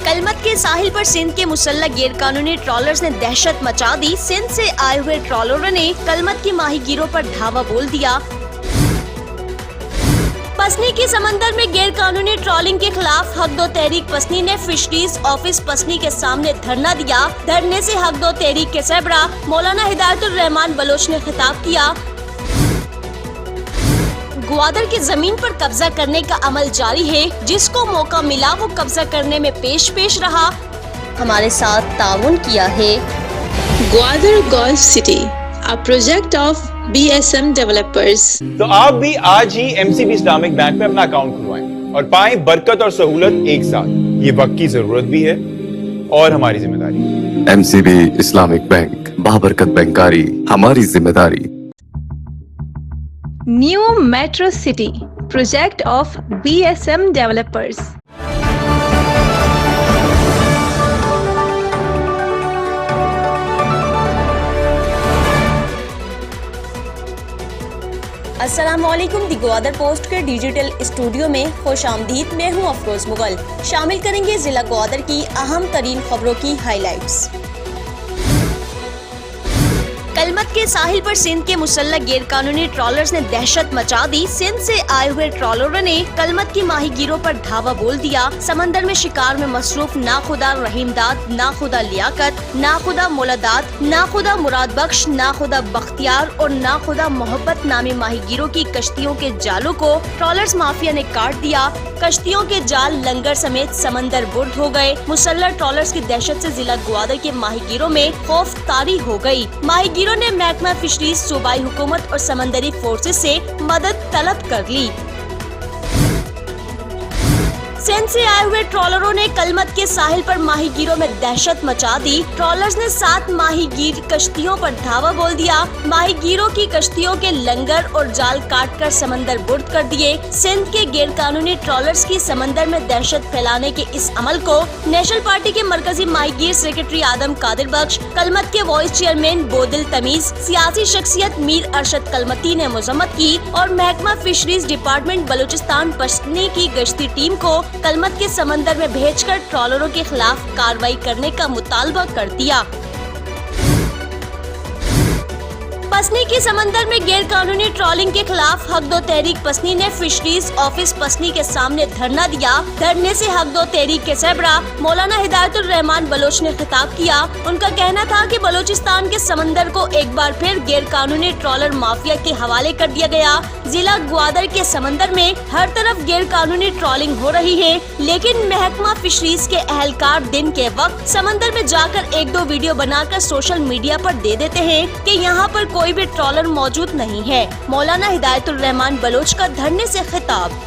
कलमत के साहिल पर सिंध के मुसल्लह गैर कानूनी ट्रॉलर्स ने दहशत मचा दी। सिंध से आए हुए ट्रॉलरों ने कलमत के माहीगीरों पर धावा बोल दिया। पसनी के समंदर में गैर कानूनी ट्रॉलिंग के खिलाफ हक दो तहरीक पसनी ने फिशरीज ऑफिस पसनी के सामने धरना दिया। धरने से हक दो तहरीक के सरबरा मौलाना हिदायतुर रहमान बलोच ने खिताब किया। ग्वादर की जमीन पर कब्जा करने का अमल जारी है, जिसको मौका मिला वो कब्जा करने में पेश रहा। हमारे साथ ताउन किया है Gwadar golf city, a project of BSM developers। तो आप भी आज ही MCB इस्लामिक बैंक में अपना अकाउंट खुलवाएं और पाएं बरकत और सहूलत एक साथ। ये वक्त की जरूरत भी है और हमारी जिम्मेदारी। MCB इस्लामिक बैंक, बाबरकत बैंकारी हमारी जिम्मेदारी। New Metro City, project of BSM developers। अस्सलामुअलैकुम। दी ग्वादर पोस्ट के डिजिटल स्टूडियो में खुश आमदीद। मैं हूँ अफरोज मुगल। शामिल करेंगे जिला ग्वादर की अहम तरीन खबरों की हाईलाइट्स। कलमत के साहिल पर सिंध के मुसल्लह गैर कानूनी ट्रॉलर्स ने दहशत मचा दी। सिंध से आए हुए ट्रॉलरों ने कलमत की माहीगीरों पर धावा बोल दिया। समंदर में शिकार में मसरूफ नाखुदा रहीमदाद, नाखुदा लियाकत, नाखुदा मोलादात, नाखुदा मुराद बख्श, नाखुदा बख्तियार और नाखुदा मोहब्बत नामी माहीगीरों की कश्तियों के जालों को ट्रॉलर्स माफिया ने काट दिया। कश्तियों के जाल लंगर समेत समंदर बुर्द हो गए। मुसल्लह ट्रॉलर्स की दहशत से जिला ग्वादर के माहीगीरों में खौफ तारी हो गई। माहीगीरों ने महकमा फिशरीज, सूबाई हुकूमत और समंदरी फोर्सेस से मदद तलब कर ली। सिंध से आए हुए ट्रॉलरों ने कलमत के साहिल पर माहीगीरों में दहशत मचा दी। ट्रॉलर्स ने 7 माहीगीर कश्तियों पर धावा बोल दिया। माहीगीरों की कश्तियों के लंगर और जाल काटकर समंदर बुर्द कर दिए। सिंध के गैर कानूनी ट्रॉलर्स की समंदर में दहशत फैलाने के इस अमल को नेशनल पार्टी के मरकजी माहीगीर सेक्रेटरी आदम कादिर बख्श, कलमत के वाइस चेयरमैन बोदिल तमीज, सियासी शख्सियत मीर अरशद कलमती ने मजम्मत की और महकमा फिशरीज डिपार्टमेंट बलूचिस्तान पश्तनी की गश्ती टीम को कलमत के समंदर में भेजकर ट्रॉलरों के खिलाफ कार्रवाई करने का मुतालबा कर दिया। पसनी के समंदर में गैर कानूनी ट्रॉलिंग के खिलाफ हक दो तहरीक पसनी ने फिशरीज ऑफिस पसनी के सामने धरना दिया। धरने से हक दो तहरीक के सरबरा मौलाना हिदायतुर रहमान बलोच ने खिताब किया। उनका कहना था कि बलूचिस्तान के समंदर को एक बार फिर गैर कानूनी ट्रॉलर माफिया के हवाले कर दिया गया। जिला ग्वादर के समंदर में हर तरफ गैर कानूनी ट्रॉलिंग हो रही है, लेकिन महकमा फिशरीज के अहलकार दिन के वक्त समंदर में जाकर 1-2 वीडियो बनाकर सोशल मीडिया पर दे देते हैं कि यहाँ पर कोई भी ट्रॉलर मौजूद नहीं है। मौलाना हिदायतुर रहमान बलोच का धरने से खिताब।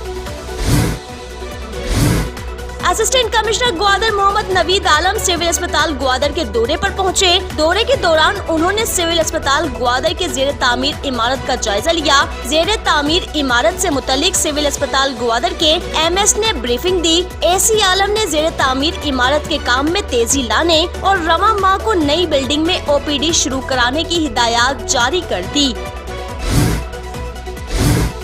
असिस्टेंट कमिश्नर ग्वादर मोहम्मद नवीद आलम सिविल अस्पताल ग्वादर के दौरे पर पहुंचे। दौरे के दौरान उन्होंने सिविल अस्पताल ग्वादर के ज़ेरे तामीर इमारत का जायजा लिया। ज़ेरे तामीर इमारत से मुतल्लिक सिविल अस्पताल ग्वादर के MS ने ब्रीफिंग दी। AC आलम ने ज़ेरे तामीर इमारत के काम में तेजी लाने और रवा माह को नई बिल्डिंग में OPD शुरू कराने की हिदायत जारी कर दी।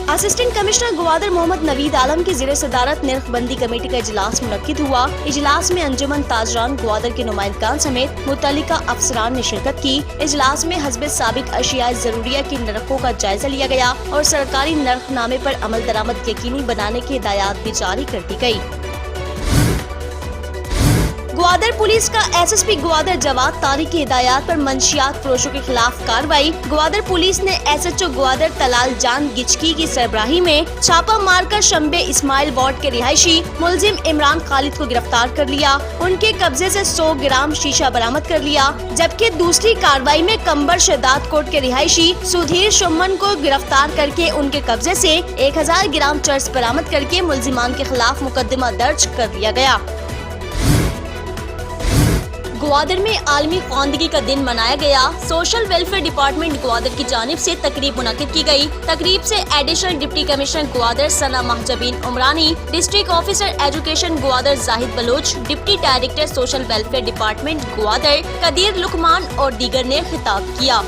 असिस्टेंट कमिश्नर ग्वादर मोहम्मद नवीद आलम की ज़ेरे सदारत नर्खबंदी कमेटी का इजलास मुनक्किद हुआ। इजलास में अंजुमन ताजरान ग्वादर के नुमाइंदगान समेत मुतल्लिका अफसरान ने शिरकत की। इजलास में हस्बे साबिक अशियाए जरूरिया की नरखों का जायजा लिया गया और सरकारी नरखनामे पर अमल दरामद यकीनी बनाने की हिदायत भी जारी कर दी गयी। ग्वादर पुलिस का SSP ग्वादर जवाद तारिक की हिदायत पर मंशियात फरोशों के खिलाफ कार्रवाई। ग्वादर पुलिस ने SHO ग्वादर तलाल जान गिचकी की सरबराही में छापा मारकर शंबे इस्माइल वार्ड के रिहायशी मुलजिम इमरान खालिद को गिरफ्तार कर लिया। उनके कब्जे से 100 ग्राम शीशा बरामद कर लिया, जबकि दूसरी कार्रवाई में कंबर शहदाद कोट के रिहायशी सुधीर शुमन को गिरफ्तार करके उनके कब्जे से 1000 ग्राम चर्स बरामद करके मुलजिमान के खिलाफ मुकदमा दर्ज कर लिया गया। ग्वादर में आलमी ख्वानदगी का दिन मनाया गया। सोशल वेलफेयर डिपार्टमेंट ग्वादर की जानिब से तकरीब मुनक्किद की गई। तकरीब से additional deputy commissioner Gwadar Sana Mahjabeen Umrani, district officer education Gwadar Zahid Baloch, deputy director social welfare department Gwadar Qadir Luqman और दीगर ने खिताब किया।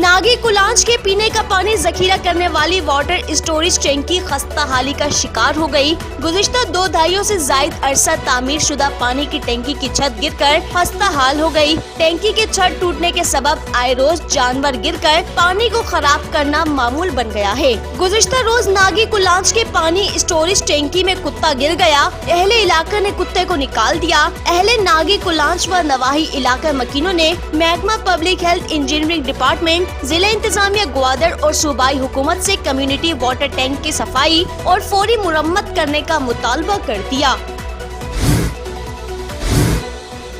नागी कुलांच के पीने का पानी जखीरा करने वाली वाटर स्टोरेज टैंकी खस्ता हाली का शिकार हो गई। गुज़िश्ता 2 दहाइयों से जायद अरसा तामीर शुदा पानी की टैंकी की छत गिरकर खस्ता हाल हो गई। टैंकी की छत टूटने के सबब आए रोज जानवर गिरकर पानी को खराब करना मामूल बन गया है। गुज़िश्ता रोज नागी कुलांच के पानी स्टोरेज टैंकी में कुत्ता गिर गया। अहले इलाका ने कुत्ते को निकाल दिया। अहले नागी कुलांच व नवाही इलाका मकीनों ने महकमा पब्लिक हेल्थ इंजीनियरिंग डिपार्टमेंट, जिला इंतजामिया ग्वादर और सूबाई हुकूमत से कम्युनिटी वाटर टैंक की सफाई और फौरी मुरम्मत करने का मुतालबा कर दिया।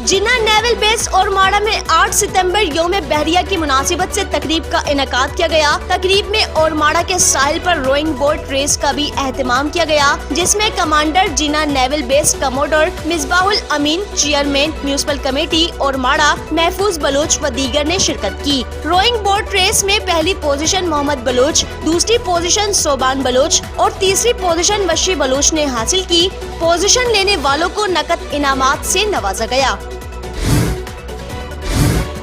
जिन्ना नेवल बेस और माड़ा में 8 सितंबर यौम बहरिया की मुनासिबत से तकरीब का इनेकाद किया गया। तकरीब में और माड़ा के साहिल पर रोइंग बोट रेस का भी एहतमाम किया गया, जिसमें कमांडर जिन्ना नेवल बेस कमोडोर मिसबाहुल अमीन, चेयरमैन म्यूनिसिपल कमेटी और माड़ा महफूज बलोच व दीगर ने शिरकत की। रोइंग बोट रेस में पहली पोजीशन मोहम्मद बलोच, दूसरी पोजीशन सोबान बलोच और तीसरी पोजीशन वशी बलोच ने हासिल की। पोजीशन लेने वालों को नकद इनामात से नवाजा गया।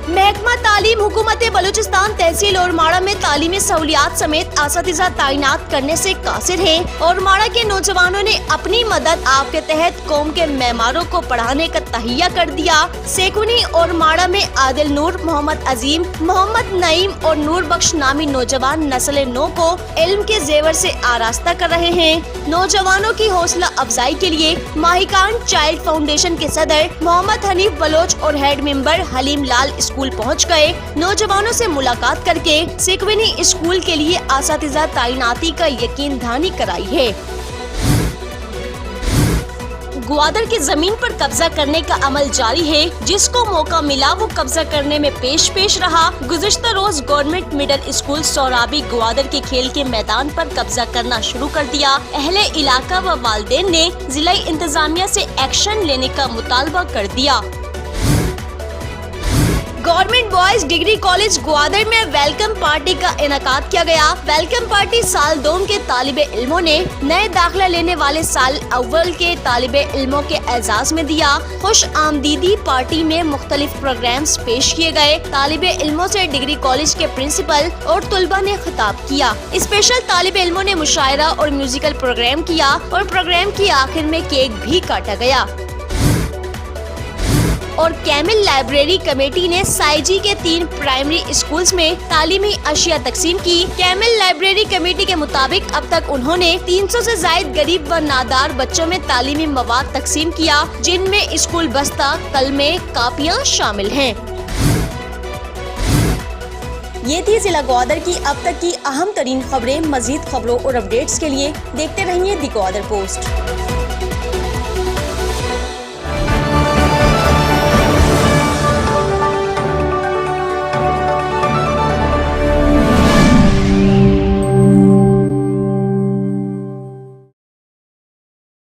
महकमा तालीम हुकूमत बलूचिस्तान तहसील और माड़ा में तालीमी सहूलियात समेत असातिज़ा तैनात करने से कासिर है और माड़ा के नौजवानों ने अपनी मदद आप के तहत कौम के मेमारों को पढ़ाने का तहिया कर दिया। सेकुनी और माड़ा में आदिल नूर, मोहम्मद अजीम, मोहम्मद नईम और नूर बख्श नामी नौजवान नस्ल नो को इल्म के जेवर से आरास्ता कर रहे हैं। नौजवानों की हौसला अफजाई के लिए माहिकान चाइल्ड फाउंडेशन के सदर मोहम्मद हनीफ बलोच और हेड मेंबर हलीम लाल स्कूल पहुंच गए। नौजवानों से मुलाकात करके सेक्वेनी स्कूल के लिए असातिज़ा तैनाती का यकीन दहानी कराई है। ग्वादर की जमीन पर कब्जा करने का अमल जारी है। जिसको मौका मिला वो कब्जा करने में पेश रहा। गुज़िश्ता रोज गवर्नमेंट मिडिल स्कूल सोराबी ग्वादर के खेल के मैदान पर कब्जा करना शुरू कर दिया। अहले इलाका व वालिदैन ने जिला इंतजामिया से एक्शन लेने का मुतालबा कर दिया। Government boys degree college Gwadar में वेलकम पार्टी का इनेकाद किया गया। वेलकम पार्टी साल 2 के तालिबे इल्मों ने नए दाखिला लेने वाले साल अव्वल के तालिबे इल्मों के एजाज में दिया। खुश आमदीदी पार्टी में मुख्तलिफ प्रोग्राम्स पेश किए गए। तालिबे इल्मों से डिग्री कॉलेज के प्रिंसिपल और तुलबा ने खिताब किया। स्पेशल तालिबे इल्मों ने मुशायरा और म्यूजिकल प्रोग्राम किया और प्रोग्राम के आखिर में केक भी काटा गया। और कैमिल लाइब्रेरी कमेटी ने साइजी के 3 प्राइमरी स्कूल्स में तालीमी अशिया तकसीम की। कैमिल लाइब्रेरी कमेटी के मुताबिक अब तक उन्होंने 300 से जायद गरीब व नादार बच्चों में तालीमी मवाद तकसीम किया, जिनमें स्कूल बस्ता, कलमे, कापियाँ शामिल हैं। ये थी जिला ग्वादर की अब तक की अहम तरीन खबरें। मजीद खबरों और अपडेट्स के लिए देखते रहिए दी ग्वादर पोस्ट।